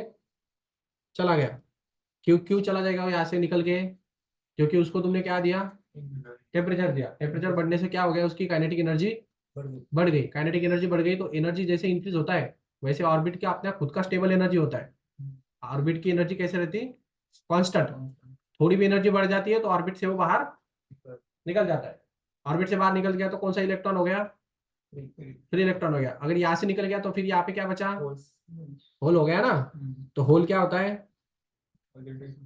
चला गया, क्यों चला जाएगा यहाँ से निकल के? क्योंकि उसको तुमने क्या दिया? टेम्परेचर दिया. टेम्परेचर बढ़ने से क्या हो गया? उसकी काइनेटिक एनर्जी बढ़ गई. काइनेटिक एनर्जी बढ़ गई तो एनर्जी जैसे इंक्रीज होता है वैसे ऑर्बिट का अपना खुद का स्टेबल एनर्जी होता है. ऑर्बिट की एनर्जी कैसे रहती? कांस्टेंट. थोड़ी भी एनर्जी बढ़ जाती है तो ऑर्बिट से वो बाहर निकल जाता है. ऑर्बिट से बाहर निकल गया तो कौन सा इलेक्ट्रॉन हो गया? फ्री इलेक्ट्रॉन हो गया. अगर यहाँ से निकल गया तो फिर यहाँ पे क्या बचा? होल हो गया ना. तो होल क्या होता है?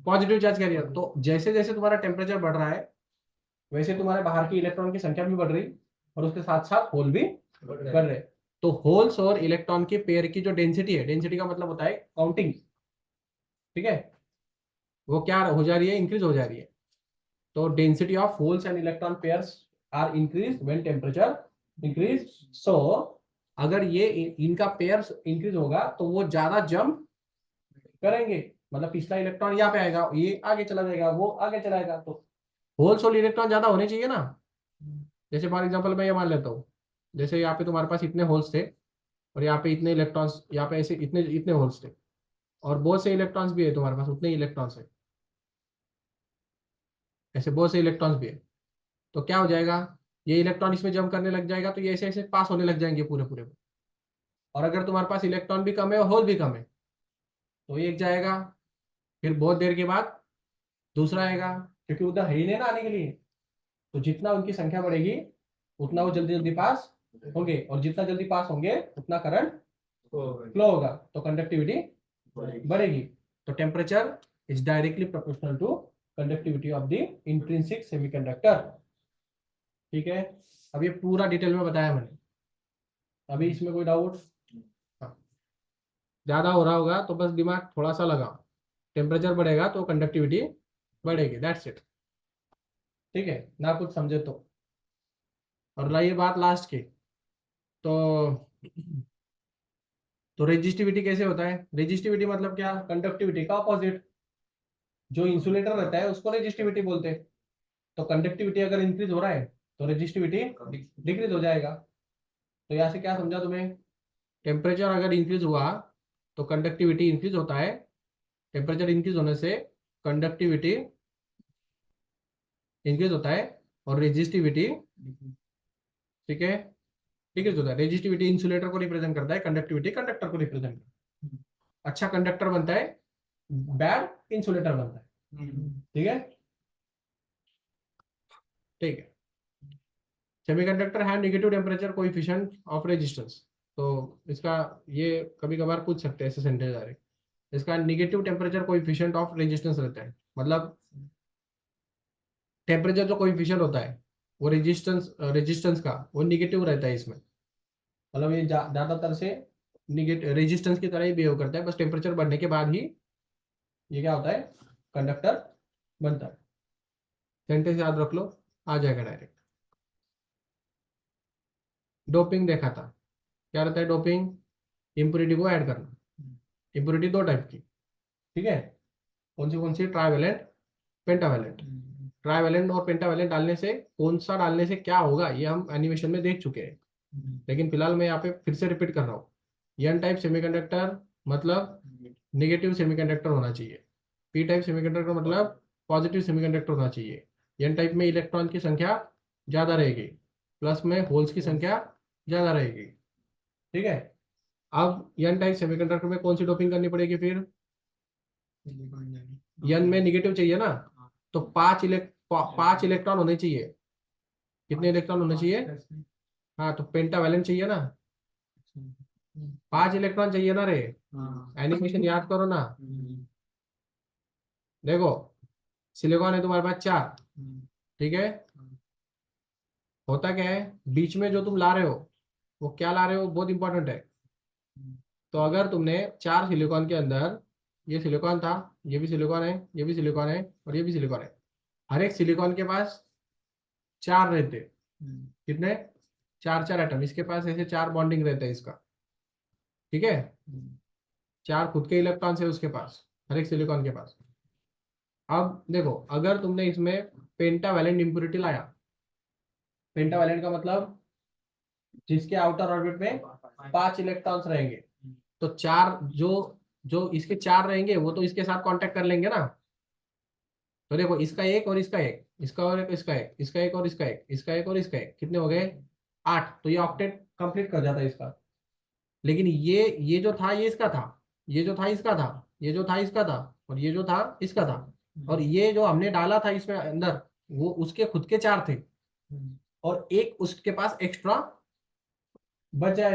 Positive charge carrier. तो जैसे जैसे तुम्हारा टेम्परेचर बढ़ रहा है वैसे तुम्हारे बाहर की इलेक्ट्रॉन की संख्या भी बढ़ रही और उसके साथ साथ होल भी बढ़ रहे. तो होल्स और इलेक्ट्रॉन के पेयर की जो डेंसिटी है, डेंसिटी का मतलब होता है काउंटिंग, ठीक है, वो क्या हो जा रही है? इंक्रीज हो जा रही है. तो density of holes and electron pairs are increase when temperature increase. So अगर ये इनका पेयर्स इंक्रीज होगा तो वो ज्यादा जंप करेंगे. मतलब पिछला इलेक्ट्रॉन यहाँ पे आएगा, ये आगे चला जाएगा, वो आगे चलाएगा. तो होल्स और इलेक्ट्रॉन ज्यादा होने चाहिए ना. जैसे फॉर एग्जांपल मैं ये मान लेता हूँ, जैसे यहाँ पे तुम्हारे पास इतने होल्स थे और यहाँ पे इतने इलेक्ट्रॉन्स, यहाँ पे ऐसे इतने इतने होल्स थे, और बहुत से इलेक्ट्रॉन्स भी है तुम्हारे पास, उतने ही इलेक्ट्रॉन्स है, ऐसे बहुत से इलेक्ट्रॉन्स भी है। तो क्या हो जाएगा, ये इलेक्ट्रॉन इसमें जम करने लग जाएगा, तो ये ऐसे ऐसे पास होने लग जाएंगे पूरे पूरे। और अगर तुम्हारे पास इलेक्ट्रॉन भी कम है और होल भी कम है, तो ये एक जाएगा, फिर बहुत देर के बाद दूसरा आएगा, क्योंकि उधर है ही नहीं ना आने के लिए। तो जितना उनकी संख्या बढ़ेगी उतना वो जल्दी जल्दी पास होंगे, और जितना जल्दी पास होंगे उतना करंट फ्लो होगा, तो कंडक्टिविटी बढ़ेगी। तो temperature is directly proportional to conductivity of the intrinsic semiconductor. ठीक है, अब ये पूरा डिटेल में बताया मैंने। अभी इसमें कोई डाउट? ज्यादा हो रहा होगा तो बस दिमाग थोड़ा सा लगाओ, टेम्परेचर बढ़ेगा तो कंडक्टिविटी बढ़ेगी, दैट्स इट। ठीक है ना, कुछ समझे तो। और रही बात लास्ट की, तो रेजिस्टिविटी कैसे होता है? रेजिस्टिविटी मतलब क्या? कंडक्टिविटी का ऑपोजिट। जो इंसुलेटर रहता है उसको रेजिस्टिविटी बोलते हैं। तो कंडक्टिविटी अगर इंक्रीज हो रहा है तो रेजिस्टिविटी डिक्रीज हो जाएगा। तो यहाँ से क्या समझा तुम्हें? टेम्परेचर अगर इंक्रीज हुआ तो कंडक्टिविटी इंक्रीज होता है, टेम्परेचर इंक्रीज होने से कंडक्टिविटी इंक्रीज होता है, और रेजिस्टिविटी, ठीक है, डिक्रीज होता है। रेजिस्टिविटी इंसुलेटर को रिप्रेजेंट करता है, कंडक्टिविटी कंडक्टर को रिप्रेजेंट करता है। अच्छा कंडक्टर बनता है, बैड इंसुलेटर बनता है। ठीक है, ठीक है। सेमीकंडक्टर है negative temperature coefficient of resistance. तो इसका ये कभी कभार पूछ सकते हैं ऐसे सेंटेंस आ रहे, इसका negative temperature coefficient of resistance रहता है। मतलब टेम्परेचर जो कोएफिशिएंट होता है वो रेजिस्टेंस का वो निगेटिव रहता है इसमें। मतलब ये ज्यादातर से निगेटिव रेजिस्टेंस की तरह ही बिहेव करता है, बस टेम्परेचर बढ़ने के बाद ही ये क्या होता है, कंडक्टर बनता है। सेंटेंस याद रख लो, आ जाएगा डायरेक्ट। डोपिंग देखा था, क्या रहता है डोपिंग? इम्प्योरिटी को ऐड करना। इम्प्योरिटी दो टाइप की, ठीक है, कौन सी? Trivalent, pentavalent. ट्राइवेलेंट और पेंटावेलेंट डालने से, कौन सा डालने से क्या होगा ये हम एनिमेशन में देख चुके हैं, लेकिन फिलहाल मैं यहाँ पे फिर से रिपीट कर रहा हूँ। एन टाइप सेमीकंडक्टर मतलब नेगेटिव सेमीकंडक्टर होना चाहिए, पी टाइप सेमीकंडक्टर मतलब पॉजिटिव सेमीकंडक्टर होना चाहिए। एन टाइप में इलेक्ट्रॉन की संख्या ज़्यादा रहेगी, प्लस में होल्स की संख्या ज़्यादा रहेगी। ठीक है, अब एन टाइप सेमीकंडक्टर में कौन सी डोपिंग करनी पड़ेगी फिर? एन में निगेटिव चाहिए ना, तो 5 इलेक्ट्रॉन होने चाहिए। कितने इलेक्ट्रॉन होने चाहिए? हाँ, तो पेंटावेलेंट चाहिए ना, 5 इलेक्ट्रॉन चाहिए ना रे। एनिमेशन याद करो ना। देखो सिलिकॉन है तुम्हारे पास 4, ठीक है, होता क्या है बीच में जो तुम ला रहे हो वो क्या ला रहे हो, बहुत इंपॉर्टेंट है। तो अगर तुमने 4 सिलिकॉन के अंदर, ये सिलिकॉन था, ये भी सिलिकॉन है, ये भी सिलिकॉन है, और ये भी सिलिकॉन है, हर एक सिलिकॉन के पास 4 रहते। कितने? 4 एटम। इसके पास ऐसे 4 बॉन्डिंग रहता है इसका, ठीक है, 4 खुद के इलेक्ट्रॉन्स है उसके पास, हर एक सिलिकॉन के पास। अब देखो अगर तुमने इसमें पेंटावेलेंट इंप्योरिटी लाया, पेंटावेलेंट का मतलब जिसके आउटर ऑर्बिट में 5 इलेक्ट्रॉन्स रहेंगे, तो 4 जो इसके 4 रहेंगे वो तो इसके साथ कांटेक्ट कर लेंगे ना। तो देखो इसका एक और इसका एक, इसका और एक, इसका एक, इसका एक और इसका एक, इसका एक और इसका एक, कितने हो गए? 8। तो ये ऑक्टेट कंप्लीट कर जाता है इसका। लेकिन ये जो था ये इसका था, ये जो था इसका था, ये जो था इसका था, और ये जो था इसका था, और ये जो हमने डाला था इसमें अंदर वो उसके खुद के 4 थे, और एक उसके पास एक्स्ट्रा बच जाए।